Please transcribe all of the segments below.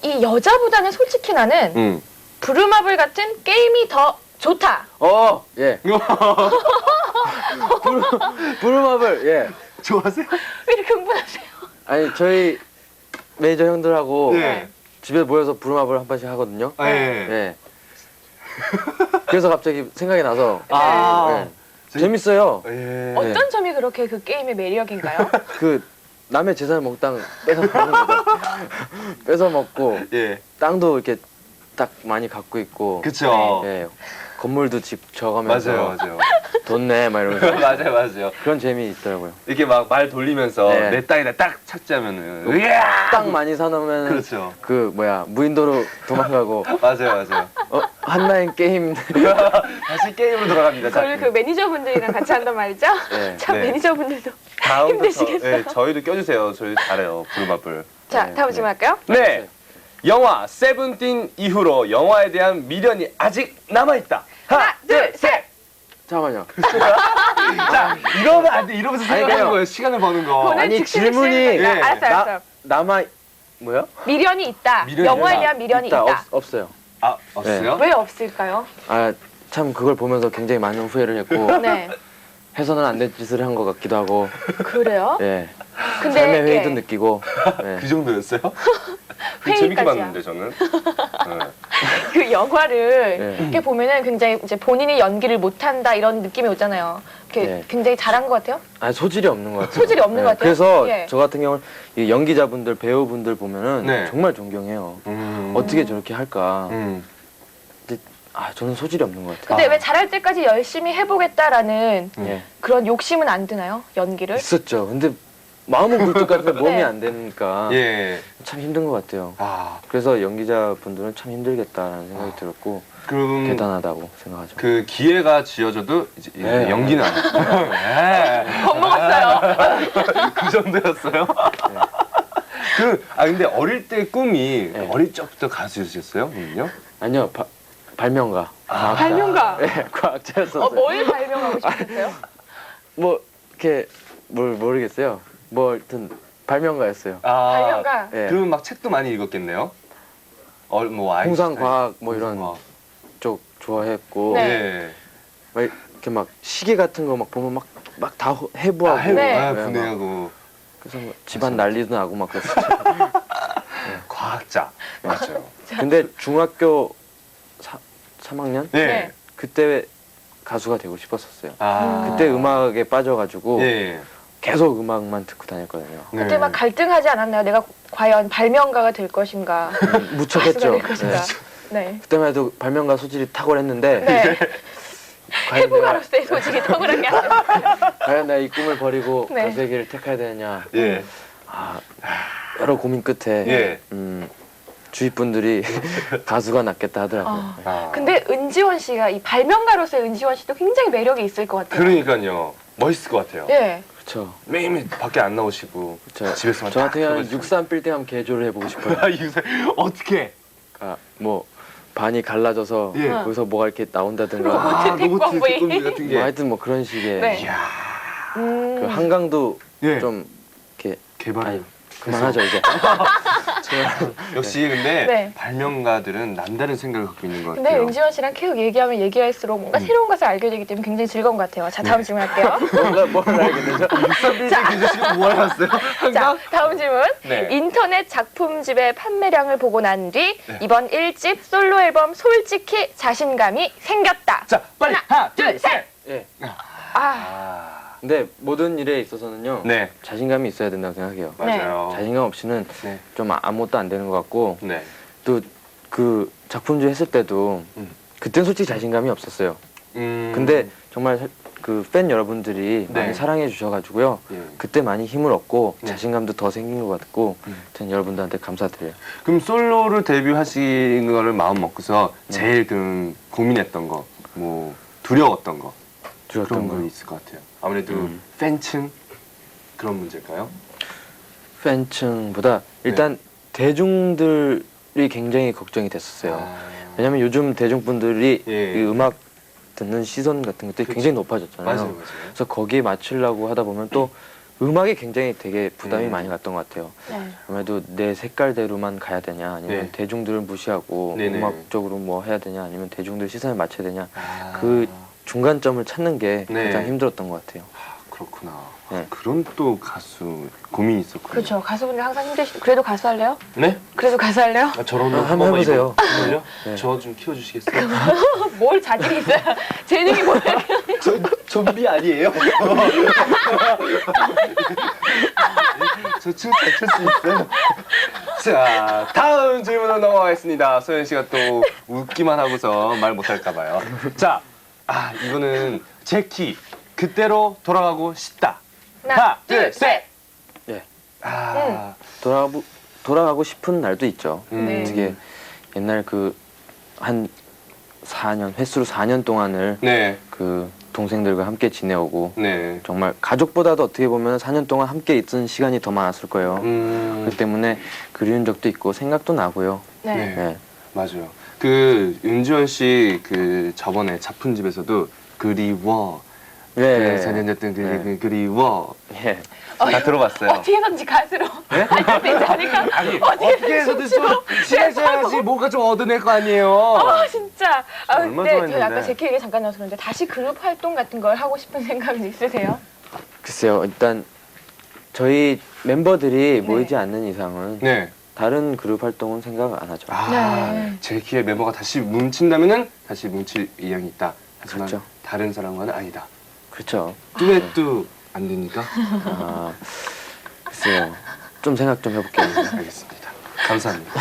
이 여자보다는 솔직히 나는 부루마블 같은 게임이 더 좋다. 예. 부루마블, 예. 좋아하세요? 왜 이렇게 흥분하세요? 아니, 저희 매니저 형들하고 네. 집에 모여서 부루마블 한 번씩 하거든요. 예. 예. 그래서 갑자기 생각이 나서. 아. 예. 재밌어요. 예. 어떤 점이 그렇게 그 게임의 매력인가요? 그 남의 재산을 몽땅 뺏어 먹는 거죠. 뺏어 먹고 예. 땅도 이렇게 딱 많이 갖고 있고. 그쵸. 예. 건물도 집 져가면서 맞아요. 돈 내 막 이러면서 맞아요. 그런 재미 있더라고요. 이렇게 막 말 돌리면서 네. 내 땅에다 딱 착지하면은 으야! 땅 많이 사놓으면 그렇죠. 그 뭐야 무인도로 도망가고 맞아요. 한라인 게임 다시 게임으로 돌아갑니다. 그걸 그 매니저분들이랑 같이 한단 말이죠? 네. 참 네. 매니저분들도 다음부터 힘드시겠어요. 저희도 껴주세요. 저희 잘해요. 부루마블. 자, 네, 다음 네. 질문 할까요? 네. 영화 세븐틴 이후로 영화에 대한 미련이 아직 남아있다. 하나, 둘, 셋! 잠깐만요. 자, 이러면 안 돼. 이러면서 생각하는 그래요. 거예요. 시간을 버는 거. 오늘 아니, 즉시를 질문이- 쓰는 거니까. 예. 알았어. 남아 뭐요? 미련이 있다. 미련이 영화에 있다. 대한 미련이 있다. 없어요. 아, 없어요? 왜 없을까요? 참 그걸 보면서 굉장히 많은 후회를 했고 네. 해서는 안 될 짓을 한 것 같기도 하고 그래요? 예. 근데 삶의 회의도 예. 느끼고 예. 그 정도였어요? 회의까지야. 재밌게 봤는데 저는. 네. 그 영화를 네. 이렇게 보면은 굉장히 이제 본인이 연기를 못한다 이런 느낌이 오잖아요. 이렇게 네. 굉장히 잘한 것 같아요. 소질이 없는 것 같아요. 소질이 없는 것 같아요? 그래서 예. 저 같은 경우는 이 연기자분들 배우분들 보면은 네. 정말 존경해요. 어떻게 저렇게 할까? 저는 소질이 없는 것 같아요. 근데 왜 잘할 때까지 열심히 해보겠다라는 예. 그런 욕심은 안 드나요? 연기를? 있었죠. 근데 마음은 굴뚝 같은데 몸이 네. 안 되니까 예. 참 힘든 것 같아요. 아, 그래서 연기자분들은 참 힘들겠다라는 생각이 들었고 그럼 대단하다고 생각하죠. 그 기회가 지어져도 이제 네. 연기는 안 해요. 네. 겁먹었어요. 그 정도였어요? 근데 어릴 때 꿈이 네. 어릴 적부터 가수였어요, 그럼요? 아니요, 발명가. 과학자. 발명가. 네, 과학자였었어요. 뭘 발명하고 싶으셨어요? 뭐 이렇게 모르겠어요. 뭐 하여튼 발명가였어요. 발명가. 예. 그러면 막 책도 많이 읽었겠네요? 뭐 홍상 과학 뭐 이런 홍상과학. 쪽 좋아했고 네. 예. 막 이렇게 막 시계 같은 거 막 보면 막 다 해부하고 네. 분해하고 그래서 막 집안 난리도 나고 막 그랬었죠. 과학자 맞아요. 근데 중학교 3학년 예. 네. 그때 가수가 되고 싶었었어요. 아. 그때 음악에 빠져가지고 예. 계속 음악만 듣고 다녔거든요. 네. 그때 막 갈등하지 않았나요? 내가 과연 발명가가 될 것인가? 가수가 무척했죠. 될 것인가? 네. 네. 그때만 해도 발명가 소질이 탁월했는데 네. 과연 내가, 해부가로서의 소질이 탁월한 게 아니라. 과연 내가 이 꿈을 버리고 네. 가수의 길을 택해야 되느냐. 예. 여러 고민 끝에 예. 주위 분들이 가수가 낫겠다 하더라고요. 아. 근데 은지원 씨가 이 발명가로서의 은지원 씨도 굉장히 매력이 있을 것 같아요. 그러니까요. 멋있을 것 같아요. 예. 그렇죠. 매일매일 밖에 안 나오시고 집에서만 저 같은 경우는 딱 63 빌딩 한번 개조를 해보고 싶어요. 어떻게? 뭐 반이 갈라져서 예. 거기서 뭐가 이렇게 나온다든가 로봇 태권브이. 태권브이 같은 게. 뭐 하여튼 뭐 그런 식의 네. 이야. 그 한강도 예. 좀 이렇게 개발. 아니, 그만하죠 이제. 역시 근데 네. 발명가들은 남다른 생각을 갖고 있는 것 근데 같아요. 은지원 씨랑 계속 얘기하면 얘기할수록 뭔가 새로운 것을 알게 되기 때문에 굉장히 즐거운 것 같아요. 자, 다음 질문 할게요. 뭘 알게 되죠? 63빌딩 계주시고 뭐 하셨어요? 자, 다음 질문. 네. 인터넷 작품집의 판매량을 보고 난 뒤 네. 이번 1집 솔로 앨범 솔직히 자신감이 생겼다. 자, 빨리 하나, 둘, 셋. 예. 아, 근데 모든 일에 있어서는요. 네, 자신감이 있어야 된다고 생각해요. 맞아요. 자신감 없이는 네. 좀 아무것도 안 되는 것 같고 네. 또 그 작품주 했을 때도 음. 그땐 솔직히 자신감이 없었어요. 근데 정말 그 팬 여러분들이 네. 많이 사랑해 주셔가지고요. 예. 그때 많이 힘을 얻고 네. 자신감도 더 생긴 것 같고 전 여러분들한테 감사드려요. 그럼 솔로를 데뷔하신 거를 마음 먹고서 제일 그 고민했던 거, 뭐 두려웠던 거 두려웠던 그런 거 거. 있을 것 같아요. 아무래도 팬층 그런 문제일까요? 팬층보다 일단 대중들이 굉장히 걱정이 됐었어요. 왜냐면 요즘 대중분들이 예. 이 음악 듣는 시선 같은 것들이 굉장히 높아졌잖아요. 맞아요. 그래서 거기에 맞추려고 하다 보면 또 음악에 굉장히 되게 부담이 음. 많이 갔던 것 같아요. 네. 아무래도 내 색깔대로만 가야 되냐, 아니면 네. 대중들을 무시하고 네네. 음악적으로 뭐 해야 되냐, 아니면 대중들 시선에 맞춰야 되냐, 아. 그 중간점을 찾는 게 네. 가장 힘들었던 것 같아요. 그렇구나. 네. 그런 또 가수 고민이 있었군요. 그렇죠. 가수분들 항상 힘드시. 그래도 가수 할래요? 네? 그래도 가수 할래요? 아, 저런 한번 해보세요. 정말요? 네. 저 좀 키워주시겠어요? 뭘 자질이 있어요? 재능이 뭐야? 좀비 아니에요? 저 춤 잘 출 수 있어요? 자, 다음 질문으로 넘어가겠습니다. 소연 씨가 또 웃기만 하고서 말 못할까봐요. 자, 이거는 제 키 그때로 돌아가고 싶다. 하나, 둘, 셋. 예. 돌아가고 싶은 날도 있죠. 네. 어떻게 옛날 그 한 4년 횟수로 4년 동안을 네, 그 동생들과 함께 지내오고 네. 정말 가족보다도 어떻게 보면 4년 동안 함께 있은 시간이 더 많았을 거예요. 그렇기 때문에 그리운 적도 있고 생각도 나고요. 네. 네. 네. 맞아요. 그 윤지원 씨 그 저번에 작품집에서도 그리워. 네. 4년 됐던 네. 그리워. 예. 다 들어봤어요. 어떻게든지 가수로 할 수 있지 않을까? 아니 어떻게 해서든 좀 친해져야지 뭔가 좀 얻어낼 거 아니에요. 진짜. 얼마나 근데 제가 좋아했는데. 아까 제 얘기 잠깐 나와서 그런데 다시 그룹 활동 같은 걸 하고 싶은 생각은 있으세요? 글쎄요. 일단 저희 멤버들이 네. 모이지 않는 이상은 네. 다른 그룹 활동은 생각 안 하죠. 네. 제 키에 멤버가 다시 뭉친다면은 다시 뭉칠 의향이 있다. 하지만 그렇죠. 다른 사람과는 아니다. 그렇죠. 듀엣도 안 됩니까? 글쎄요. 좀 생각 좀 해볼게요. 알겠습니다. 감사합니다.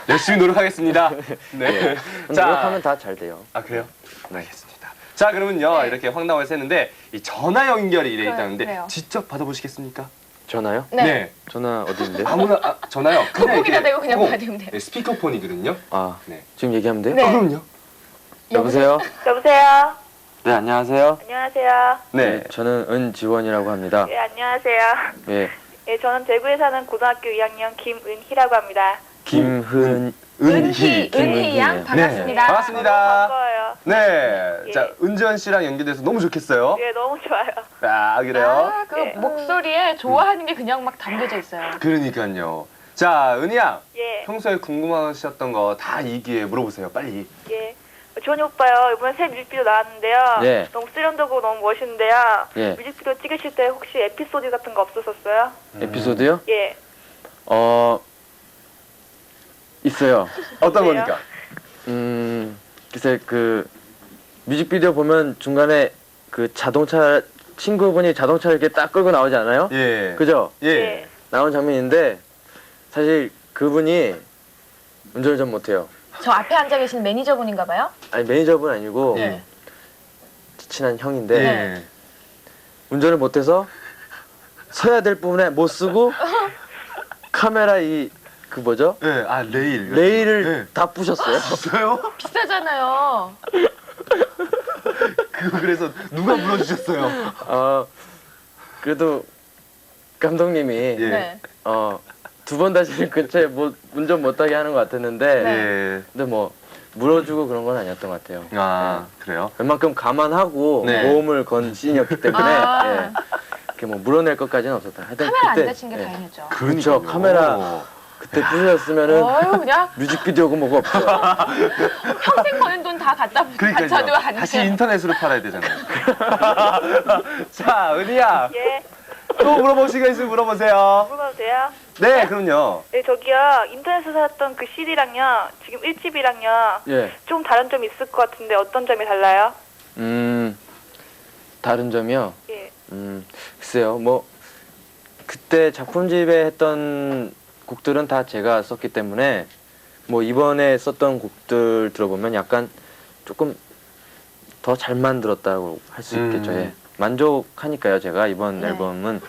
열심히 노력하겠습니다. 네. 노력하면 다 잘 돼요. 아 그래요? 알겠습니다. 자 그러면요 네. 이렇게 황당해서 했는데 이 전화 연결이 돼 있다는데 그래요. 직접 받아보시겠습니까? 전화요? 네. 전화 어디인데? 아무나 전화요. 콩이다 대고 그냥 콩. 받으면 돼요. 네, 스피커폰이거든요. 네. 지금 얘기하면 돼요? 네. 그럼요. 여보세요? 여보세요. 네, 안녕하세요. 안녕하세요. 네. 저는 은지원이라고 합니다. 예, 안녕하세요. 예. 예, 저는 대구에 사는 고등학교 2학년 김은희라고 합니다. 김은희. 은희 양 네. 반갑습니다. 반갑습니다. 반가워요. 네. 예. 자 은지원 씨랑 연결돼서 너무 좋겠어요. 예, 너무 좋아요. 아 그래요? 그 네. 목소리에 좋아하는 게 그냥 막 담겨져 있어요. 그러니까요. 자 은희야 예, 평소에 궁금하셨던 거 다 이 기회에 물어보세요. 빨리. 예. 지원이 오빠요. 이번에 새 뮤직비디오 나왔는데요. 예. 너무 세련되고 너무 멋있는데요. 예. 뮤직비디오 찍으실 때 혹시 에피소드 같은 거 없었었어요? 에피소드요? 예. 있어요. 어떤 그래요? 겁니까? 글쎄 그 뮤직비디오 보면 중간에 그 자동차 친구분이 자동차를 이렇게 딱 끌고 나오지 않아요? 예. 그죠? 예. 나온 장면인데 사실 그분이 운전을 좀 못해요. 저 앞에 앉아 계신 매니저분인가 봐요? 아니 매니저분 아니고 예. 친한 형인데 예. 운전을 못해서 서야 될 부분에 못 쓰고 카메라 그 뭐죠? 예. 아 레일. 레일을 예. 다 부셨어요. 있어요? 비싸잖아요. 그래서 누가 물어주셨어요? 그래도 감독님이 예. 네. 2번 다시는 근처에 운전 못하게 하는 것 같았는데 네. 예. 근데 뭐 물어주고 그런 건 아니었던 것 같아요. 아 그래요? 웬만큼 감안하고 네. 모험을 건 씬이었기 때문에 아. 예. 이렇게 뭐 물어낼 것까지는 없었다. 하여튼 카메라 안 그때, 다친 게 예. 다행이죠. 그렇죠. 카메라 그때 부셨으면은 어휴 그냥 뮤직비디오고 뭐가 없죠. 평생 버는 돈 다 갖다 갖춰도 안 다시 돼요. 인터넷으로 팔아야 되잖아요. 자, 은희야. 예. 또 물어보실 거 있으면 물어보세요. 물어봐도 돼요? 네, 그럼요. 네, 저기요. 인터넷에서 샀던 그 CD랑요. 지금 1집이랑요. 예. 좀 다른 점이 있을 것 같은데 어떤 점이 달라요? 다른 점이요. 예. 글쎄요. 뭐 그때 작품집에 했던 곡들은 다 제가 썼기 때문에 뭐 이번에 썼던 곡들 들어보면 약간 조금 더 잘 만들었다고 할 수 있겠죠. 예. 만족하니까요. 제가 이번 네. 앨범은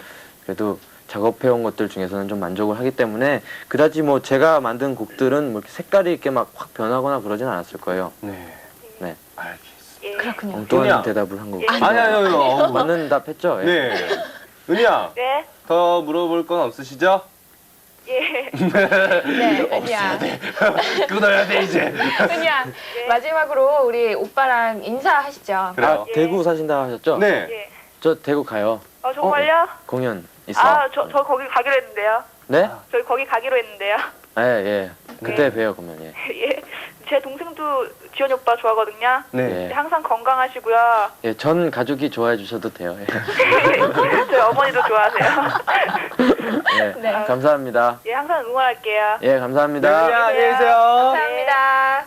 그래도 작업해온 것들 중에서는 좀 만족을 하기 때문에 그다지 뭐 제가 만든 곡들은 뭐 이렇게 색깔이 이렇게 막 확 변하거나 그러진 않았을 거예요. 네. 네. 알겠습니다. 예. 그렇군요. 엉뚱한 은희야. 대답을 한 거고. 예. 아니요. 맞는 답했죠. 예. 네. 은희야, 네. 더 물어볼 건 없으시죠? 예. 네, 은희야. 끊어야 돼, 이제. 은희야. 네. 마지막으로 우리 오빠랑 인사하시죠. 그래요. 예. 대구 사신다 하셨죠? 네. 예. 저 대구 가요. 아, 정말요? 공연 있어. 아, 저 거기 가기로 했는데요. 네? 저희 거기 가기로 했는데요. 예, 예. 그때 봬요, 그러면. 예. 예. 제 동생도 지원이 오빠 좋아하거든요. 네. 예. 항상 건강하시고요. 예, 전 가족이 좋아해 주셔도 돼요. 예. 저희 어머니도 좋아하세요. 예. 네. 감사합니다. 예, 항상 응원할게요. 예, 네, 감사합니다. 안녕히 계세요. 감사합니다.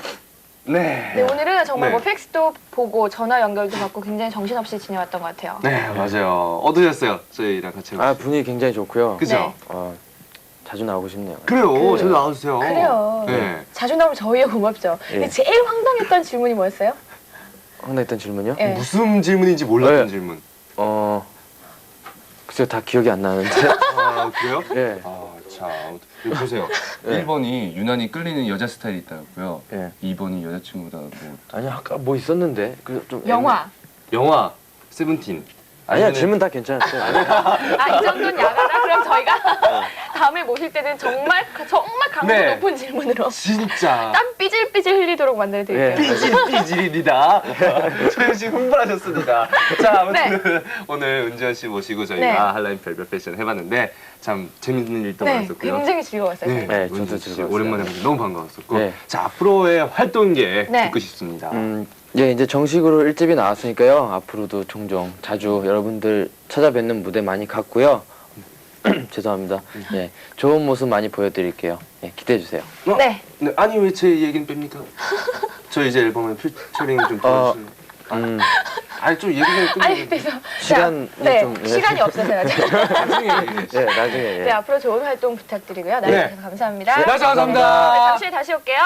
네. 네, 오늘은 정말 네. 뭐 팩스도 보고 전화 연결도 받고 굉장히 정신없이 지내왔던 것 같아요. 네, 맞아요. 어떠셨어요? 저희랑 같이. 아, 분위기 굉장히 좋고요. 그죠? 네. 자주 나오고 싶네요. 그래요. 저도 나와주세요. 그래요. 네. 자주 나오면 저희가 고맙죠. 예. 근데 제일 황당했던 질문이 뭐였어요? 황당했던 질문이요? 예. 무슨 질문인지 몰랐던 네. 질문. 글쎄요, 다 기억이 안 나는데. 아, 그래요? 예. 아, 자, 여기 보세요. 네. 1번이 유난히 끌리는 여자 스타일이 있다고요. 예. 2번이 여자친구보다 뭐 아니, 아까 뭐 있었는데. 좀 영화. 영화 세븐틴. 아니야, 아니면은- 질문 다 괜찮았어요. 아, 이 정도는 야가다? 그럼 저희가 다음에 모실 때는 정말 강도 네. 높은 질문으로 진짜 땀 삐질삐질 흘리도록 만들어드릴게요. 예. 삐질삐질입니다. 소연 씨 흥분하셨습니다. 자, 아무튼 네. 오늘 은지원 씨 모시고 저희가 네. 한라인 별별 패션 해봤는데 참 재밌는 일도 네, 많았었고요. 굉장히 즐거웠어요. 네, 저희가. 네, 저도 은지원 씨 즐거웠어요. 오랜만에 보서 너무 반가웠었고 네. 자 앞으로의 활동계 네. 듣고 싶습니다. 예, 이제 정식으로 1집이 나왔으니까요. 앞으로도 종종 자주 여러분들 찾아뵙는 무대 많이 갔고요. 죄송합니다. 예, 좋은 모습 많이 보여드릴게요. 예, 기대해주세요. 네. 네, 아니 왜 제 얘기는 뺍니까? 저 이제 앨범에 피처링 좀 도와주세요. 아니 좀 얘기 좀 아니, 끝내고 그래서. 시간이 자, 네, 좀, 예. 시간이 없어서요. 나중에 얘기해. 예, 나중에. 예. 네, 앞으로 좋은 활동 부탁드리고요. 네. 나와주셔서 감사합니다. 네, 감사합니다. 네, 잠시 후에 다시 올게요.